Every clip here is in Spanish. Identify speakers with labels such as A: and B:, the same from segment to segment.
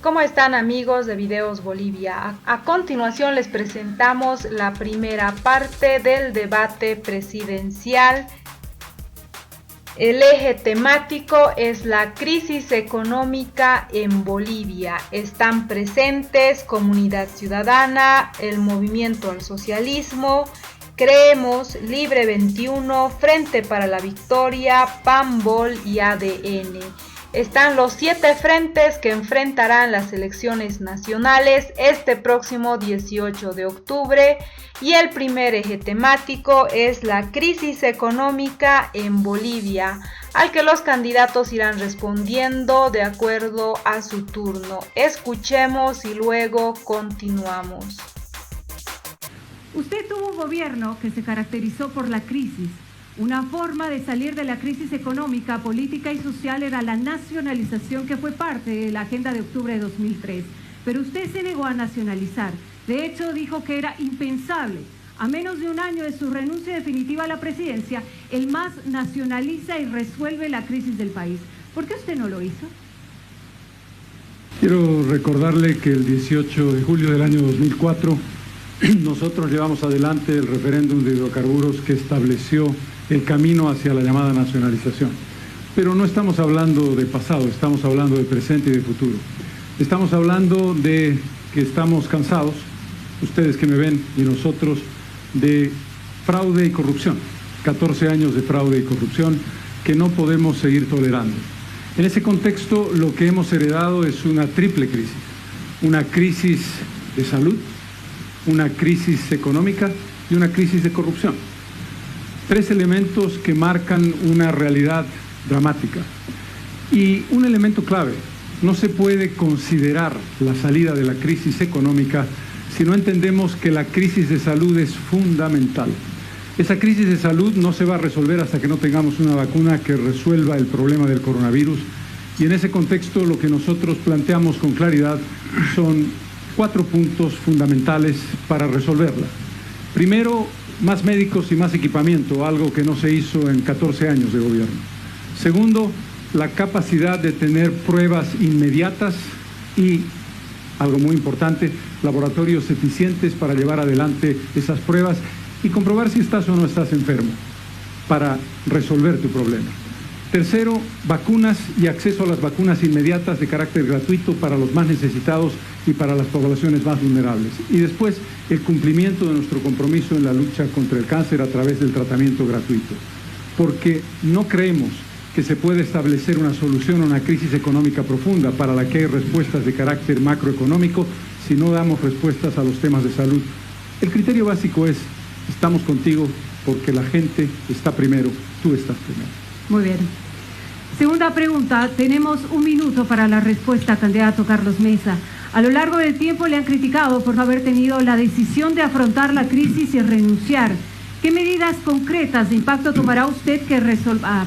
A: ¿Cómo están, amigos de Videos Bolivia? A continuación les presentamos la primera parte del debate presidencial. El eje temático es la crisis económica en Bolivia. Están presentes Comunidad Ciudadana, el Movimiento al Socialismo, Creemos, Libre 21, Frente para la Victoria, PAMBOL y ADN. Están los 7 frentes que enfrentarán las elecciones nacionales este próximo 18 de octubre y el primer eje temático es la crisis económica en Bolivia, al que los candidatos irán respondiendo de acuerdo a su turno. Escuchemos y luego continuamos.
B: Usted tuvo un gobierno que se caracterizó por la crisis. Una forma de salir de la crisis económica, política y social era la nacionalización que fue parte de la agenda de octubre de 2003. Pero usted se negó a nacionalizar. De hecho, dijo que era impensable. A menos de un año de su renuncia definitiva a la presidencia, el MAS nacionaliza y resuelve la crisis del país. ¿Por qué usted no lo hizo?
C: Quiero recordarle que el 18 de julio del año 2004 nosotros llevamos adelante el referéndum de hidrocarburos que estableció el camino hacia la llamada nacionalización. Pero no estamos hablando de pasado, estamos hablando de presente y de futuro. Estamos hablando de que estamos cansados, ustedes que me ven y nosotros, de fraude y corrupción. 14 años de fraude y corrupción que no podemos seguir tolerando. En ese contexto, lo que hemos heredado es una triple crisis. Una crisis de salud, una crisis económica y una crisis de corrupción. 3 elementos que marcan una realidad dramática. Y un elemento clave, no se puede considerar la salida de la crisis económica si no entendemos que la crisis de salud es fundamental. Esa crisis de salud no se va a resolver hasta que no tengamos una vacuna que resuelva el problema del coronavirus. Y en ese contexto lo que nosotros planteamos con claridad son 4 puntos fundamentales para resolverla. Primero, más médicos y más equipamiento, algo que no se hizo en 14 años de gobierno. Segundo, la capacidad de tener pruebas inmediatas y, algo muy importante, laboratorios eficientes para llevar adelante esas pruebas y comprobar si estás o no estás enfermo para resolver tu problema. Tercero, vacunas y acceso a las vacunas inmediatas de carácter gratuito para los más necesitados y para las poblaciones más vulnerables. Y después, el cumplimiento de nuestro compromiso en la lucha contra el cáncer a través del tratamiento gratuito. Porque no creemos que se puede establecer una solución a una crisis económica profunda para la que hay respuestas de carácter macroeconómico si no damos respuestas a los temas de salud. El criterio básico es, estamos contigo porque la gente está primero, tú estás primero.
B: Muy bien. Segunda pregunta, tenemos 1 minuto para la respuesta, candidato Carlos Mesa. A lo largo del tiempo le han criticado por no haber tenido la decisión de afrontar la crisis y renunciar. ¿Qué medidas concretas de impacto tomará usted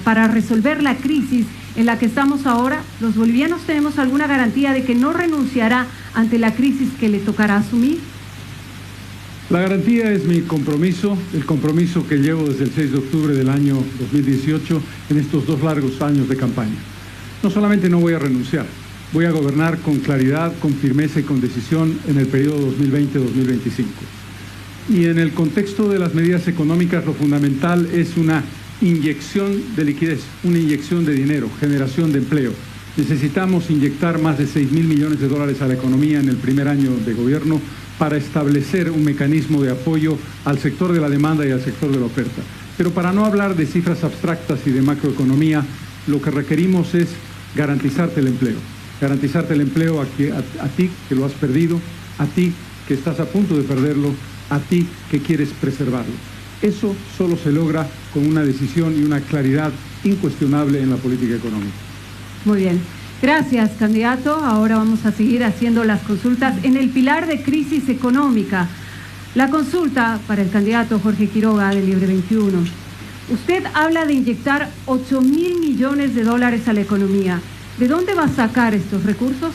B: para resolver la crisis en la que estamos ahora? ¿Los bolivianos tenemos alguna garantía de que no renunciará ante la crisis que le tocará asumir?
C: La garantía es mi compromiso, el compromiso que llevo desde el 6 de octubre del año 2018 en estos 2 largos años de campaña. No solamente no voy a renunciar, voy a gobernar con claridad, con firmeza y con decisión en el periodo 2020-2025. Y en el contexto de las medidas económicas, lo fundamental es una inyección de liquidez, una inyección de dinero, generación de empleo. Necesitamos inyectar más de 6.000 millones de dólares a la economía en el primer año de gobierno para establecer un mecanismo de apoyo al sector de la demanda y al sector de la oferta. Pero para no hablar de cifras abstractas y de macroeconomía, lo que requerimos es garantizarte el empleo. Garantizarte el empleo a ti que lo has perdido, a ti que estás a punto de perderlo, a ti que quieres preservarlo. Eso solo se logra con una decisión y una claridad incuestionable en la política económica.
B: Muy bien. Gracias, candidato. Ahora vamos a seguir haciendo las consultas en el pilar de crisis económica. La consulta para el candidato Jorge Quiroga de Libre 21. Usted habla de inyectar 8.000 millones de dólares a la economía. ¿De dónde va a sacar estos recursos?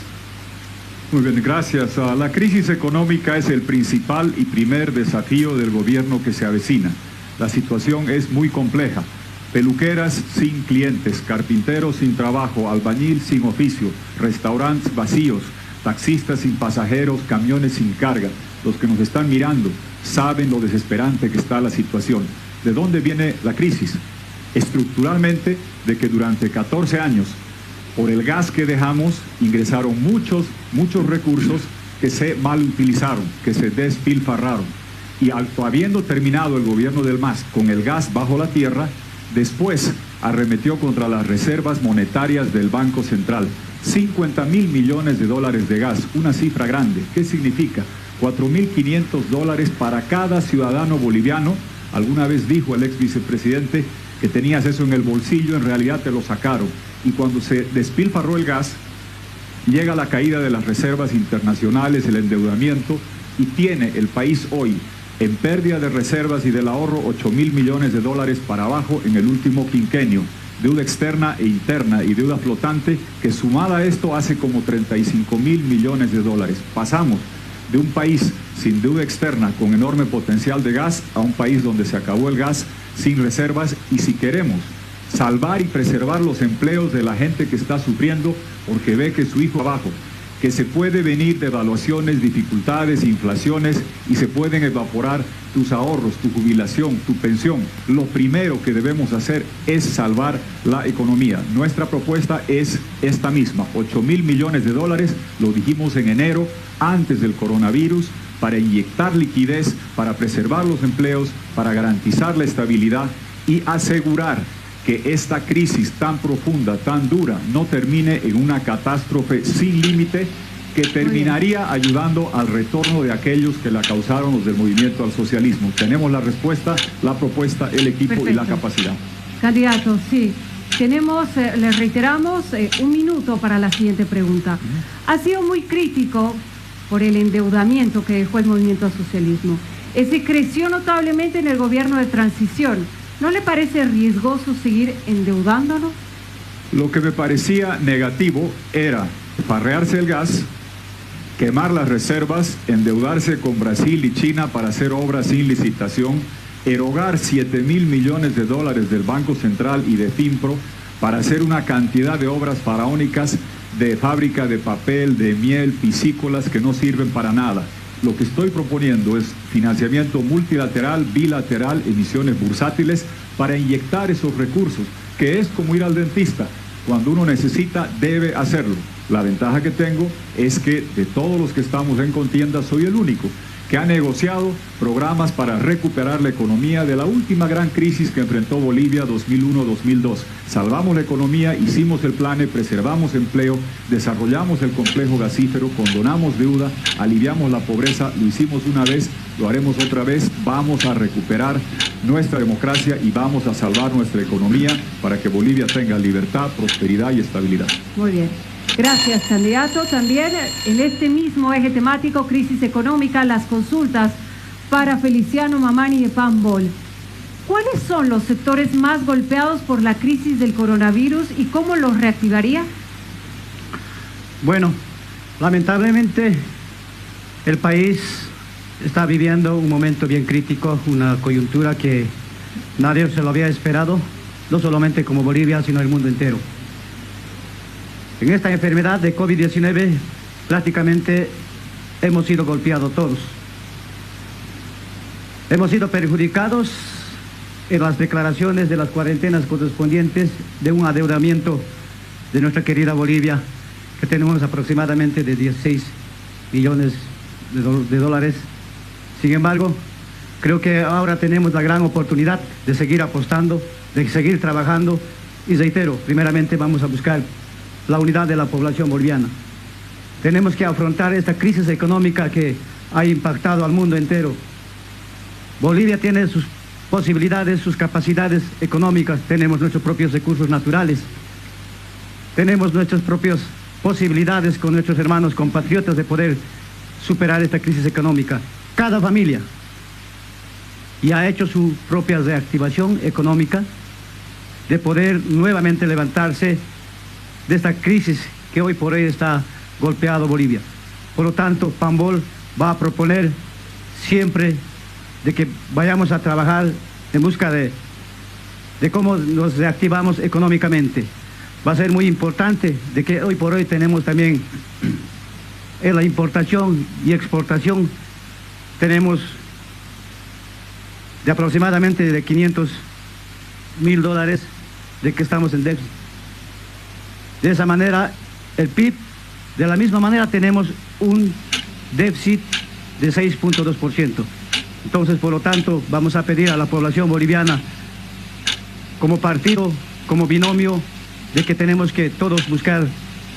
D: Muy bien, gracias. La crisis económica es el principal y primer desafío del gobierno que se avecina. La situación es muy compleja. Peluqueras sin clientes, carpinteros sin trabajo, albañil sin oficio, restaurantes vacíos, taxistas sin pasajeros, camiones sin carga. Los que nos están mirando saben lo desesperante que está la situación. ¿De dónde viene la crisis? Estructuralmente, de que durante 14 años, por el gas que dejamos, ingresaron muchos recursos que se mal utilizaron, que se despilfarraron. Y habiendo terminado el gobierno del MAS con el gas bajo la tierra, después arremetió contra las reservas monetarias del Banco Central. 50.000 millones de dólares de gas, una cifra grande. ¿Qué significa? 4.500 dólares para cada ciudadano boliviano. Alguna vez dijo el ex vicepresidente que tenías eso en el bolsillo, en realidad te lo sacaron. Y cuando se despilfarró el gas, llega la caída de las reservas internacionales, el endeudamiento, y tiene el país hoy en pérdida de reservas y del ahorro 8.000 millones de dólares para abajo en el último quinquenio. Deuda externa e interna y deuda flotante que sumada a esto hace como 35.000 millones de dólares. Pasamos de un país sin deuda externa con enorme potencial de gas a un país donde se acabó el gas, sin reservas, y si queremos salvar y preservar los empleos de la gente que está sufriendo porque ve que su hijo abajo, que se puede venir devaluaciones, dificultades, inflaciones y se pueden evaporar tus ahorros, tu jubilación, tu pensión. Lo primero que debemos hacer es salvar la economía. Nuestra propuesta es esta misma, 8.000 millones de dólares, lo dijimos en enero, antes del coronavirus, para inyectar liquidez, para preservar los empleos, para garantizar la estabilidad y asegurar que esta crisis tan profunda, tan dura, no termine en una catástrofe sin límite que terminaría ayudando al retorno de aquellos que la causaron, los del movimiento al socialismo. Tenemos la respuesta, la propuesta, el equipo. Perfecto. Y la capacidad.
B: Candidato, sí. Tenemos, les reiteramos, un minuto para la siguiente pregunta. Ha sido muy crítico por el endeudamiento que dejó el movimiento al socialismo. Ese creció notablemente en el gobierno de transición. ¿No le parece riesgoso seguir endeudándonos?
D: Lo que me parecía negativo era farrearse el gas, quemar las reservas, endeudarse con Brasil y China para hacer obras sin licitación, erogar 7.000 millones de dólares del Banco Central y de FINPRO para hacer una cantidad de obras faraónicas de fábrica de papel, de miel, piscícolas que no sirven para nada. Lo que estoy proponiendo es financiamiento multilateral, bilateral, emisiones bursátiles para inyectar esos recursos, que es como ir al dentista. Cuando uno necesita, debe hacerlo. La ventaja que tengo es que de todos los que estamos en contienda, soy el único que ha negociado programas para recuperar la economía de la última gran crisis que enfrentó Bolivia 2001-2002. Salvamos la economía, hicimos el plan, preservamos empleo, desarrollamos el complejo gasífero, condonamos deuda, aliviamos la pobreza, lo hicimos una vez, lo haremos otra vez, vamos a recuperar nuestra democracia y vamos a salvar nuestra economía para que Bolivia tenga libertad, prosperidad y estabilidad.
B: Muy bien. Gracias, candidato. También en este mismo eje temático, crisis económica, las consultas para Feliciano Mamani de Pambol. ¿Cuáles son los sectores más golpeados por la crisis del coronavirus y cómo los reactivaría?
E: Bueno, lamentablemente el país está viviendo un momento bien crítico, una coyuntura que nadie se lo había esperado, no solamente como Bolivia, sino el mundo entero. En esta enfermedad de COVID-19 prácticamente hemos sido golpeados todos. Hemos sido perjudicados en las declaraciones de las cuarentenas correspondientes de un adeudamiento de nuestra querida Bolivia, que tenemos aproximadamente de 16 millones de dólares. Sin embargo, creo que ahora tenemos la gran oportunidad de seguir apostando, de seguir trabajando y reitero, primeramente vamos a buscar la unidad de la población boliviana. Tenemos que afrontar esta crisis económica que ha impactado al mundo entero. Bolivia tiene sus posibilidades, sus capacidades económicas, tenemos nuestros propios recursos naturales, tenemos nuestras propias posibilidades con nuestros hermanos compatriotas de poder superar esta crisis económica. Cada familia ya ha hecho su propia reactivación económica de poder nuevamente levantarse de esta crisis que hoy por hoy está golpeado Bolivia. Por lo tanto, Pambol va a proponer siempre de que vayamos a trabajar en busca de cómo nos reactivamos económicamente. Va a ser muy importante de que hoy por hoy tenemos también en la importación y exportación tenemos de aproximadamente de $500.000 de que estamos en déficit. De esa manera, el PIB, de la misma manera tenemos un déficit de 6.2%. Entonces, por lo tanto, vamos a pedir a la población boliviana, como partido, como binomio, de que tenemos que todos buscar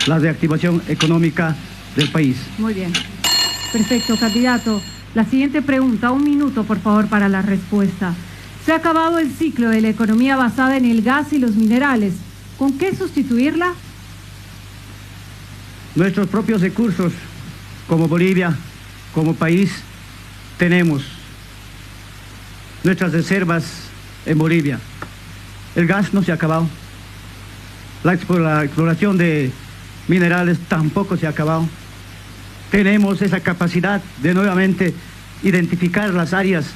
E: la reactivación económica del país.
B: Muy bien. Perfecto, candidato. La siguiente pregunta, 1 minuto, por favor, para la respuesta. Se ha acabado el ciclo de la economía basada en el gas y los minerales. ¿Con qué sustituirla?
E: Nuestros propios recursos, como Bolivia, como país, tenemos nuestras reservas en Bolivia. El gas no se ha acabado. La exploración de minerales tampoco se ha acabado. Tenemos esa capacidad de nuevamente identificar las áreas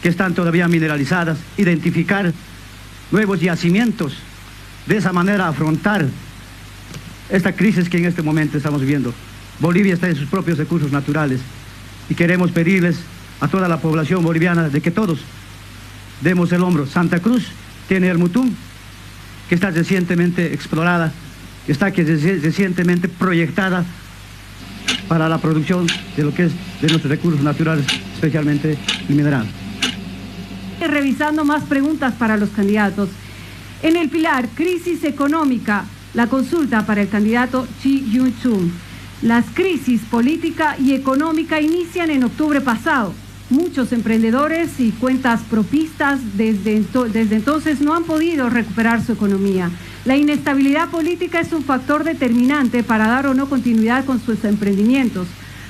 E: que están todavía mineralizadas, identificar nuevos yacimientos, de esa manera afrontar esta crisis que en este momento estamos viviendo. Bolivia está en sus propios recursos naturales y queremos pedirles a toda la población boliviana de que todos demos el hombro. Santa Cruz tiene el Mutum, que está recientemente explorada, que está recientemente proyectada para la producción de lo que es de nuestros recursos naturales, especialmente el mineral.
B: Revisando más preguntas para los candidatos. En el pilar crisis económica, la consulta para el candidato Chi Yun-chung. Las crisis política y económica inician en octubre pasado. Muchos emprendedores y cuentas propistas desde entonces no han podido recuperar su economía. La inestabilidad política es un factor determinante para dar o no continuidad con sus emprendimientos.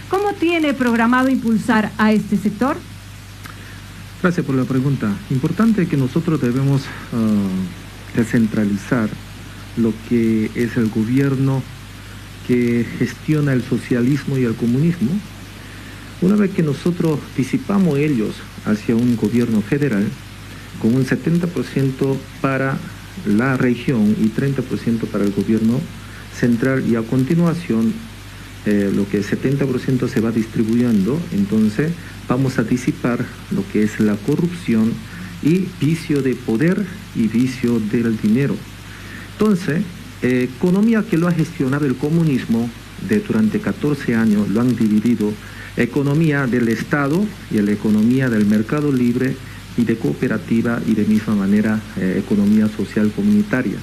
B: ¿Cómo tiene programado impulsar a este sector?
F: Gracias por la pregunta. Importante que nosotros debemos descentralizar lo que es el gobierno que gestiona el socialismo y el comunismo. Una vez que nosotros disipamos ellos hacia un gobierno federal con un 70% para la región y 30% para el gobierno central, y a continuación lo que es 70% se va distribuyendo, entonces vamos a disipar lo que es la corrupción y vicio de poder y vicio del dinero. Entonces, economía que lo ha gestionado el comunismo durante 14 años, lo han dividido, economía del Estado y la economía del mercado libre y de cooperativa, y de misma manera economía social comunitaria.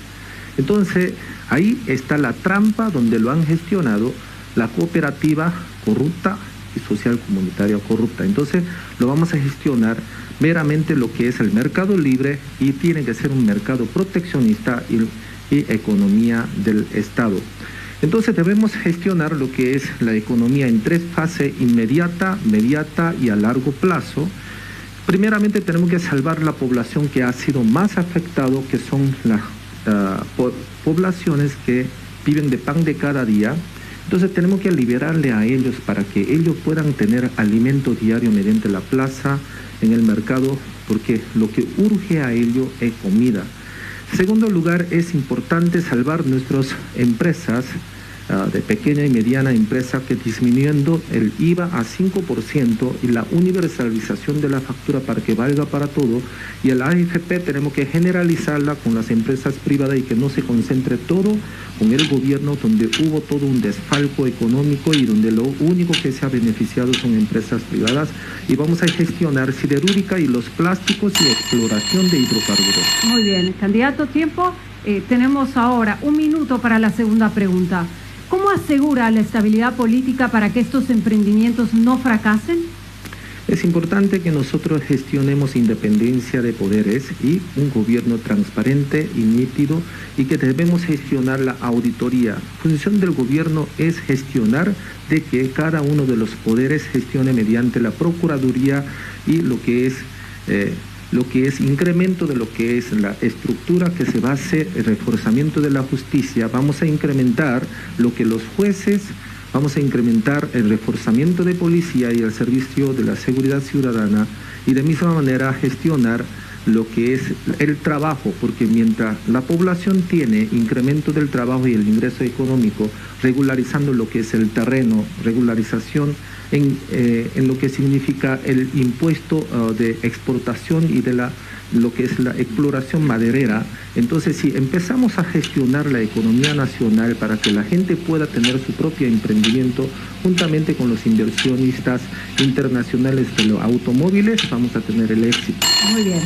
F: Entonces, ahí está la trampa donde lo han gestionado la cooperativa corrupta y social comunitaria corrupta. Entonces, lo vamos a gestionar meramente lo que es el mercado libre, y tiene que ser un mercado proteccionista y economía del Estado. Entonces debemos gestionar lo que es la economía en 3 fases: inmediata, mediata y a largo plazo. Primeramente tenemos que salvar la población que ha sido más afectado, que son las poblaciones que viven de pan de cada día. Entonces tenemos que liberarle a ellos para que ellos puedan tener alimento diario mediante la plaza, en el mercado, porque lo que urge a ellos es comida. Segundo lugar, es importante salvar nuestras empresas de pequeña y mediana empresa, que disminuyendo el IVA a 5% y la universalización de la factura para que valga para todo, y el AFP tenemos que generalizarla con las empresas privadas y que no se concentre todo con el gobierno, donde hubo todo un desfalco económico y donde lo único que se ha beneficiado son empresas privadas. Y vamos a gestionar siderúrgica y los plásticos y exploración de hidrocarburos.
B: Muy bien, candidato, tiempo. Tenemos ahora 1 minuto para la segunda pregunta. ¿Cómo asegura la estabilidad política para que estos emprendimientos no fracasen?
F: Es importante que nosotros gestionemos independencia de poderes y un gobierno transparente y nítido, y que debemos gestionar la auditoría. Función del gobierno es gestionar de que cada uno de los poderes gestione mediante la Procuraduría, y lo que es incremento de lo que es la estructura que se va a hacer, el reforzamiento de la justicia. Vamos a incrementar lo que los jueces, vamos a incrementar el reforzamiento de policía y el servicio de la seguridad ciudadana, y de misma manera gestionar lo que es el trabajo, porque mientras la población tiene incremento del trabajo y el ingreso económico, regularizando lo que es el terreno, regularización en lo que significa el impuesto de exportación y de lo que es la exploración maderera. Entonces, si empezamos a gestionar la economía nacional para que la gente pueda tener su propio emprendimiento, juntamente con los inversionistas internacionales de los automóviles, vamos a tener el éxito.
B: Muy bien.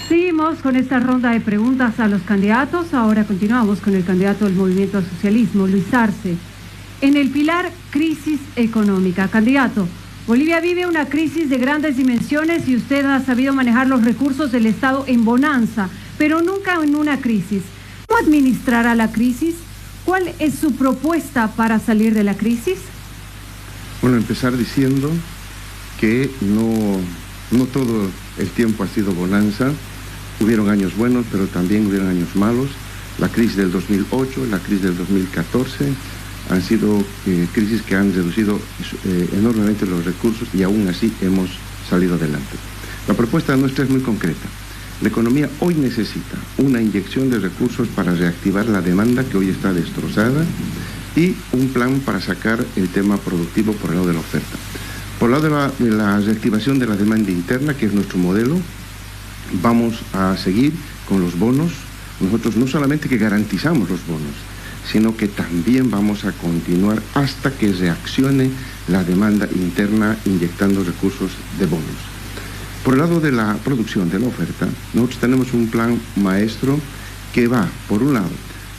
B: Seguimos con esta ronda de preguntas a los candidatos. Ahora continuamos con el candidato del Movimiento al Socialismo, Luis Arce. En el pilar crisis económica, candidato, Bolivia vive una crisis de grandes dimensiones y usted ha sabido manejar los recursos del Estado en bonanza, pero nunca en una crisis. ¿Cómo administrará la crisis? ¿Cuál es su propuesta para salir de la crisis?
G: Bueno, empezar diciendo que no todo el tiempo ha sido bonanza. Hubieron años buenos, pero también hubieron años malos. La crisis del 2008, la crisis del 2014... han sido crisis que han reducido enormemente los recursos y aún así hemos salido adelante. La propuesta nuestra es muy concreta. La economía hoy necesita una inyección de recursos para reactivar la demanda que hoy está destrozada y un plan para sacar el tema productivo por el lado de la oferta. Por el lado de la reactivación de la demanda interna, que es nuestro modelo, vamos a seguir con los bonos. Nosotros no solamente que garantizamos los bonos, sino que también vamos a continuar hasta que reaccione la demanda interna inyectando recursos de bonos. Por el lado de la producción, de la oferta, nosotros tenemos un plan maestro que va, por un lado,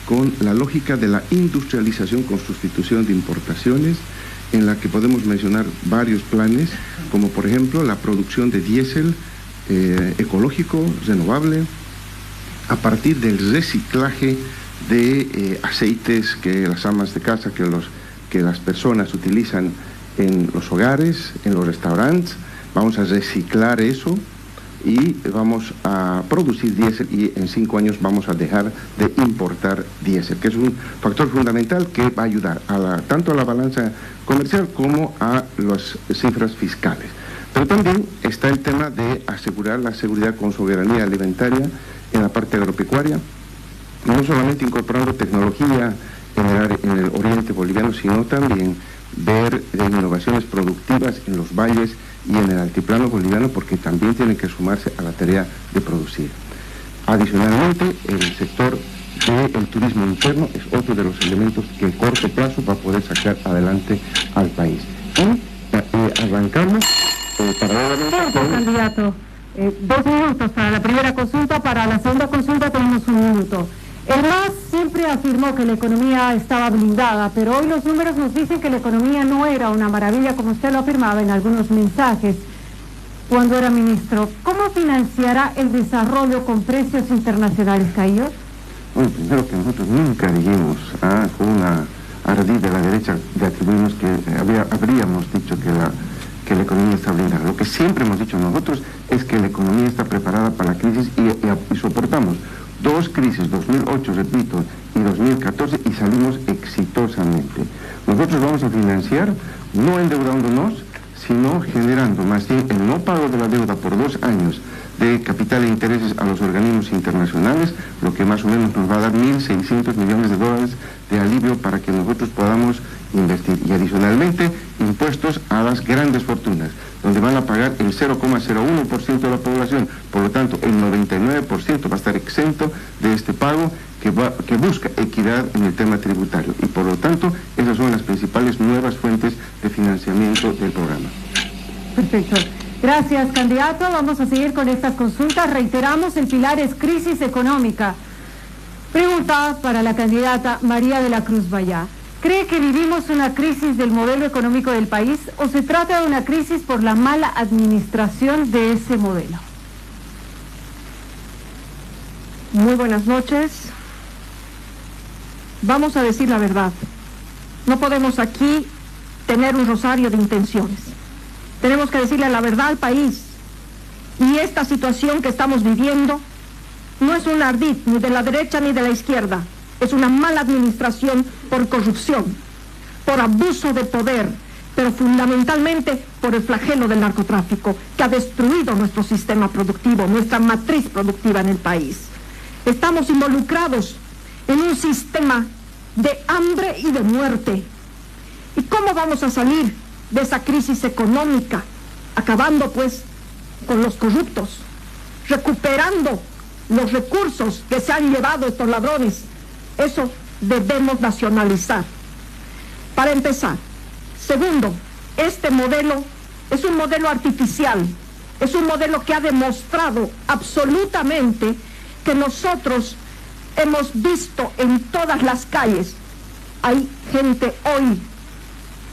G: con la lógica de la industrialización con sustitución de importaciones, en la que podemos mencionar varios planes, como por ejemplo la producción de diésel ecológico, renovable, a partir del reciclaje de aceites que las amas de casa, que las personas utilizan en los hogares, en los restaurantes. Vamos a reciclar eso y vamos a producir diésel y en 5 años vamos a dejar de importar diésel, que es un factor fundamental que va a ayudar tanto a la balanza comercial como a las cifras fiscales. Pero también está el tema de asegurar la seguridad con soberanía alimentaria en la parte agropecuaria, no solamente incorporando tecnología en el oriente boliviano, sino también ver innovaciones productivas en los valles y en el altiplano boliviano, porque también tienen que sumarse a la tarea de producir. Adicionalmente, el sector del turismo interno es otro de los elementos que a corto plazo va a poder sacar adelante al país. Y arrancamos
B: para candidato. 2 minutos para la primera consulta, para la segunda consulta tenemos 1 minuto. El MAS siempre afirmó que la economía estaba blindada, pero hoy los números nos dicen que la economía no era una maravilla, como usted lo afirmaba en algunos mensajes cuando era ministro. ¿Cómo financiará el desarrollo con precios internacionales caídos?
G: Bueno, primero que nosotros nunca dijimos, con una ardid de la derecha, de atribuirnos que habríamos dicho que la economía está blindada. Lo que siempre hemos dicho nosotros es que la economía está preparada para la crisis y soportamos 2 crisis, 2008, repito, y 2014, y salimos exitosamente. Nosotros vamos a financiar no endeudándonos, sino generando más bien el no pago de la deuda por 2 años de capital e intereses a los organismos internacionales, lo que más o menos nos va a dar $1.600 millones de alivio para que nosotros podamos invertir. Y adicionalmente, impuestos a las grandes fortunas, donde van a pagar el 0,01% de la población. Por lo tanto, el 99% va a estar exento de este pago que busca equidad en el tema tributario. Y por lo tanto, esas son las principales nuevas fuentes de financiamiento del programa.
B: Perfecto. Gracias, candidato. Vamos a seguir con estas consultas. Reiteramos, el pilar es crisis económica. Pregunta para la candidata María de la Cruz Vallá. ¿Cree que vivimos una crisis del modelo económico del país o se trata de una crisis por la mala administración de ese modelo?
H: Muy buenas noches. Vamos a decir la verdad. No podemos aquí tener un rosario de intenciones. Tenemos que decirle la verdad al país. Y esta situación que estamos viviendo no es un ardid ni de la derecha ni de la izquierda. Es una mala administración por corrupción, por abuso de poder, pero fundamentalmente por el flagelo del narcotráfico que ha destruido nuestro sistema productivo, nuestra matriz productiva en el país. Estamos involucrados en un sistema de hambre y de muerte. ¿Y cómo vamos a salir de esa crisis económica? Acabando pues con los corruptos, recuperando los recursos que se han llevado estos ladrones. Eso debemos nacionalizar. Para empezar. Segundo, este modelo es un modelo artificial, es un modelo que ha demostrado absolutamente que nosotros hemos visto en todas las calles. Hay gente hoy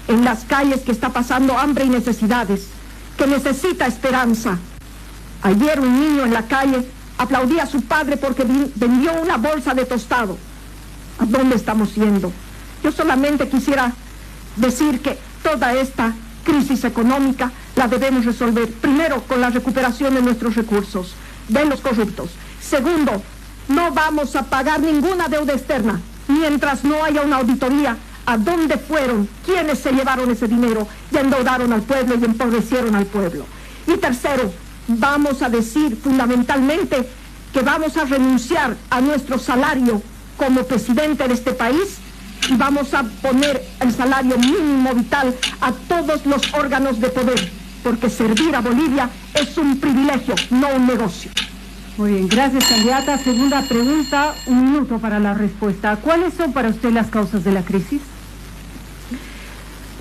H: en las calles que está pasando hambre y necesidades, que necesita esperanza. Ayer un niño en la calle aplaudía a su padre porque vendió una bolsa de tostado. ¿A dónde estamos yendo? Yo solamente quisiera decir que toda esta crisis económica la debemos resolver, primero, con la recuperación de nuestros recursos, de los corruptos. Segundo, no vamos a pagar ninguna deuda externa mientras no haya una auditoría a dónde fueron, quiénes se llevaron ese dinero y endeudaron al pueblo y empobrecieron al pueblo. Y tercero, vamos a decir fundamentalmente que vamos a renunciar a nuestro salario como presidente de este país y vamos a poner el salario mínimo vital a todos los órganos de poder, porque servir a Bolivia es un privilegio, no un negocio.
B: Muy bien, gracias, candidata. Segunda pregunta, 1 minuto para la respuesta. ¿Cuáles son para usted las causas de la crisis?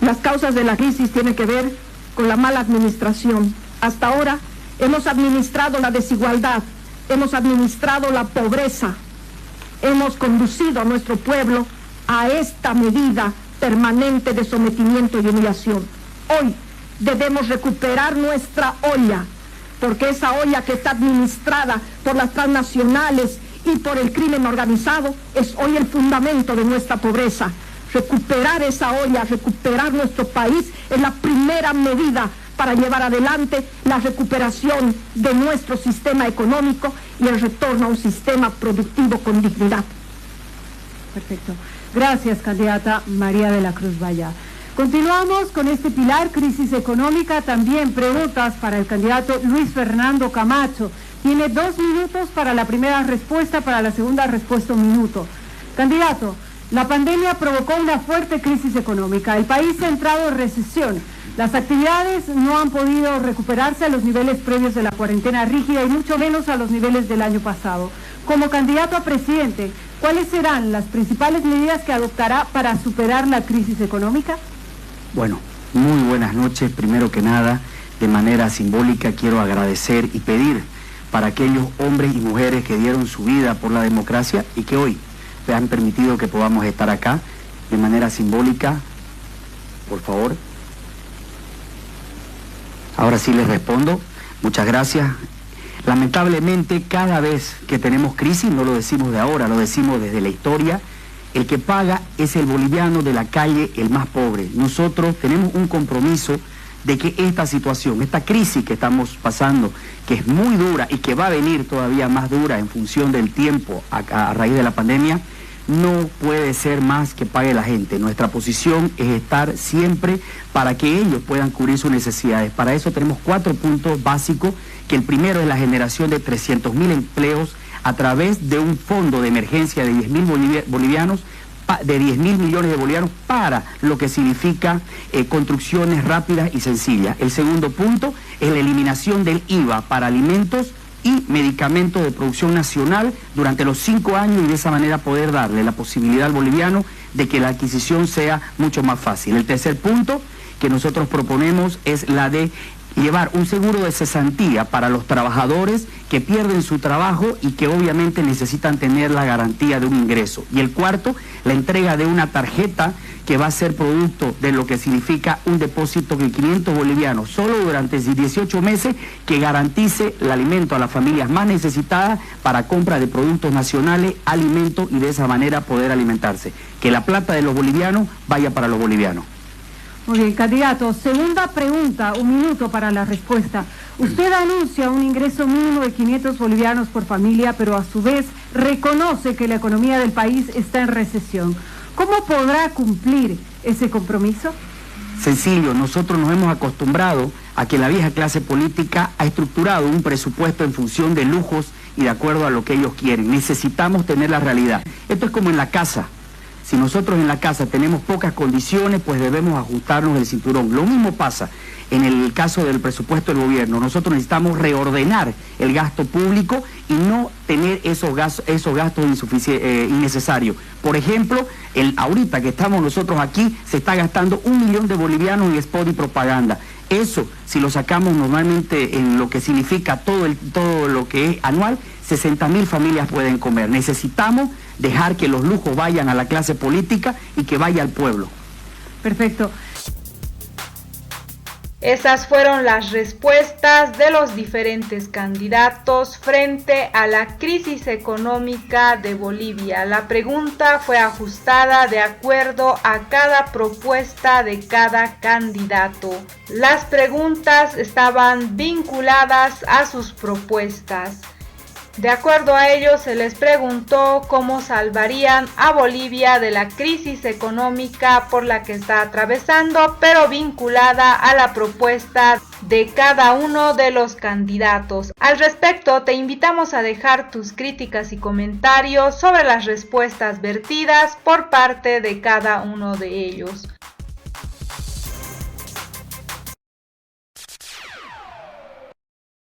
H: Las causas de la crisis tienen que ver con la mala administración. Hasta ahora hemos administrado la desigualdad, hemos administrado la pobreza, hemos conducido a nuestro pueblo a esta medida permanente de sometimiento y humillación. Hoy debemos recuperar nuestra olla, porque esa olla que está administrada por las transnacionales y por el crimen organizado es hoy el fundamento de nuestra pobreza. Recuperar esa olla, recuperar nuestro país es la primera medida para llevar adelante la recuperación de nuestro sistema económico y el retorno a un sistema productivo con dignidad.
B: Perfecto. Gracias, candidata María de la Cruz Valla. Continuamos con este pilar, crisis económica. También preguntas para el candidato Luis Fernando Camacho. Tiene 2 minutos para la primera respuesta, para la segunda respuesta 1 minuto. Candidato, la pandemia provocó una fuerte crisis económica. El país ha entrado en recesión. Las actividades no han podido recuperarse a los niveles previos de la cuarentena rígida y mucho menos a los niveles del año pasado. Como candidato a presidente, ¿cuáles serán las principales medidas que adoptará para superar la crisis económica?
I: Bueno, muy buenas noches. Primero que nada, de manera simbólica quiero agradecer y pedir para aquellos hombres y mujeres que dieron su vida por la democracia y que hoy te han permitido que podamos estar acá de manera simbólica. Por favor. Ahora sí les respondo. Muchas gracias. Lamentablemente, cada vez que tenemos crisis, no lo decimos de ahora, lo decimos desde la historia, el que paga es el boliviano de la calle, el más pobre. Nosotros tenemos un compromiso de que esta situación, esta crisis que estamos pasando, que es muy dura y que va a venir todavía más dura en función del tiempo a raíz de la pandemia, no puede ser más que pague la gente. Nuestra posición es estar siempre para que ellos puedan cubrir sus necesidades. Para eso tenemos 4 puntos básicos, que el primero es la generación de 300.000 empleos a través de un fondo de emergencia de 10.000 bolivianos, de 10.000 millones de bolivianos para lo que significa construcciones rápidas y sencillas. El segundo punto es la eliminación del IVA para alimentos y medicamentos de producción nacional durante los 5 años y de esa manera poder darle la posibilidad al boliviano de que la adquisición sea mucho más fácil. El tercer punto que nosotros proponemos es la de llevar un seguro de cesantía para los trabajadores que pierden su trabajo y que obviamente necesitan tener la garantía de un ingreso. Y el cuarto, la entrega de una tarjeta que va a ser producto de lo que significa un depósito de 500 bolivianos solo durante 18 meses que garantice el alimento a las familias más necesitadas para compra de productos nacionales, alimentos y de esa manera poder alimentarse. Que la plata de los bolivianos vaya para los bolivianos.
B: Muy bien, candidato. Segunda pregunta, 1 minuto para la respuesta. Usted anuncia un ingreso mínimo de 500 bolivianos por familia, pero a su vez reconoce que la economía del país está en recesión. ¿Cómo podrá cumplir ese compromiso?
I: Sencillo, nosotros nos hemos acostumbrado a que la vieja clase política ha estructurado un presupuesto en función de lujos y de acuerdo a lo que ellos quieren. Necesitamos tener la realidad. Esto es como en la casa. Si nosotros en la casa tenemos pocas condiciones, pues debemos ajustarnos el cinturón. Lo mismo pasa en el caso del presupuesto del gobierno. Nosotros necesitamos reordenar el gasto público y no tener esos gastos innecesarios. Por ejemplo, ahorita que estamos nosotros aquí, se está gastando 1 millón de bolivianos en spot y propaganda. Eso, si lo sacamos normalmente en lo que significa todo lo que es anual, 60.000 familias pueden comer. Necesitamos dejar que los lujos vayan a la clase política y que vaya al pueblo.
B: Perfecto.
A: Esas fueron las respuestas de los diferentes candidatos frente a la crisis económica de Bolivia. La pregunta fue ajustada de acuerdo a cada propuesta de cada candidato. Las preguntas estaban vinculadas a sus propuestas. De acuerdo a ellos, se les preguntó cómo salvarían a Bolivia de la crisis económica por la que está atravesando, pero vinculada a la propuesta de cada uno de los candidatos. Al respecto, te invitamos a dejar tus críticas y comentarios sobre las respuestas vertidas por parte de cada uno de ellos.